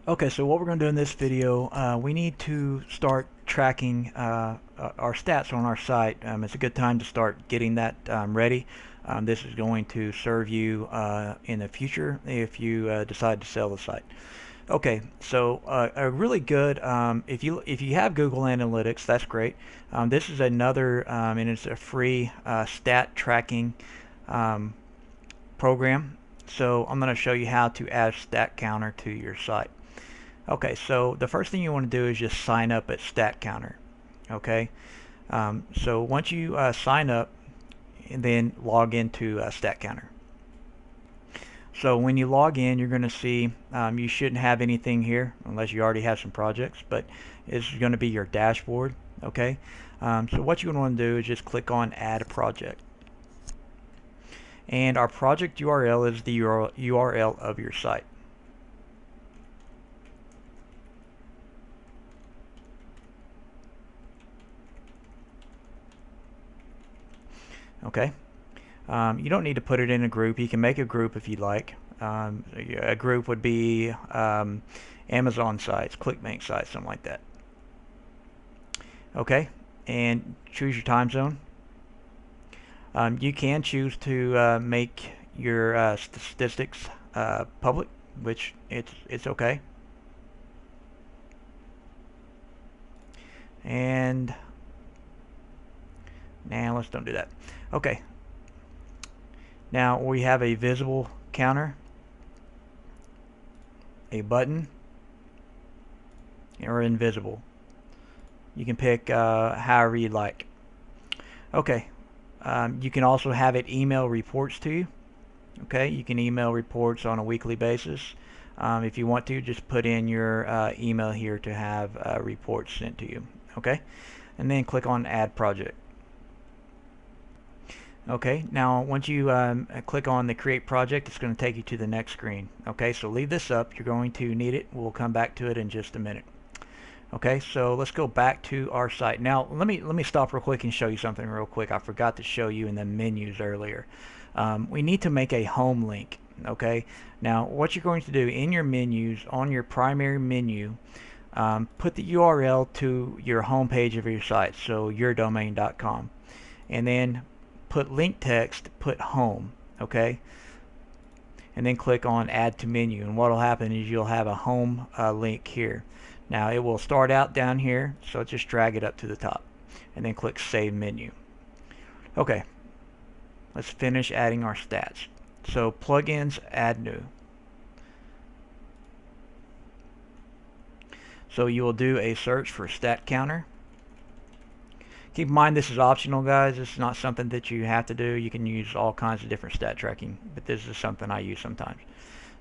Okay, so what we're going to do in this video, we need to start tracking our stats on our site. It's a good time to start getting that ready. This is going to serve you in the future if you decide to sell the site. Okay, so a really good if you have Google Analytics, that's great. This is another and it's a free stat tracking um, program. So I'm going to show you how to add stat counter to your site. Okay, so the first thing you want to do is just sign up at statcounter. Okay, so once you sign up, and then log into statcounter. So when you log in, you're going to see you shouldn't have anything here unless you already have some projects, but it's going to be your dashboard. Okay, so what you're going to want to do is just click on Add a Project, and our project URL is the URL of your site. Okay, you don't need to put it in a group. You can make a group if you like. A group would be Amazon sites, ClickBank sites, something like that. Okay, and choose your time zone. You can choose to make your statistics public, which it's okay. And now let's don't do that. Okay. Now we have a visible counter, a button, or invisible. You can pick however you like. Okay. You can also have it email reports to you. Okay, you can email reports on a weekly basis. If you want to, just put in your email here to have reports sent to you. Okay, and then click on Add Project. Okay, now once you click on the Create Project, it's going to take you to the next screen. Okay, so leave this up. You're going to need it. We'll come back to it in just a minute. Okay, so let's go back to our site. Now let me stop real quick and show you something real quick. I forgot to show you in the menus earlier. We need to make a home link. Okay, now what you're going to do in your menus, on your primary menu, put the URL to your home page of your site, so yourdomain.com, and then put link text, put home. Okay, and then click on Add to Menu, and what will happen is you'll have a home link here. Now it will start out down here, so just drag it up to the top and then click Save Menu. Okay, let's finish adding our stats. So plugins, add new. So you will do a search for stat counter. Keep in mind this is optional, guys. This is not something that you have to do. You can use all kinds of different stat tracking, but this is something I use sometimes.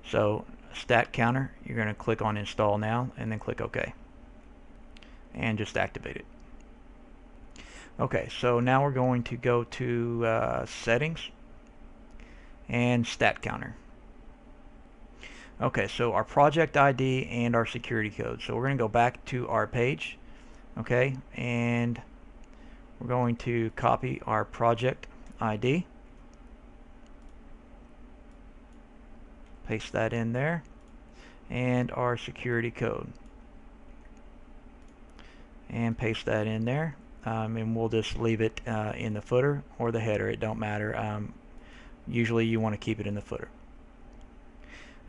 So stat counter, you're going to click on Install Now and then click OK, and just activate it. Okay, so now we're going to go to Settings and Stat Counter. Okay, so our project ID and our security code. So we're going to go back to our page. Okay, and we're going to copy our project ID, paste that in there, and our security code, and paste that in there, and we'll just leave it in the footer or the header. It don't matter. Usually you want to keep it in the footer.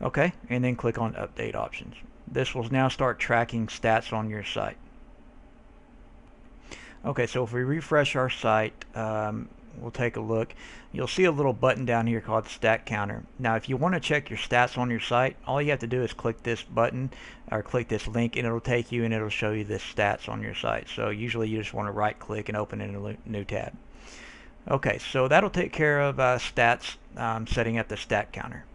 Okay, and then click on Update Options. This will now start tracking stats on your site. Okay, so if we refresh our site, we'll take a look. You'll see a little button down here called Stat Counter. Now if you want to check your stats on your site, all you have to do is click this button or click this link, and it'll take you and it'll show you the stats on your site. So usually you just want to right click and open it in a new tab. Okay, so that'll take care of stats, setting up the stat counter.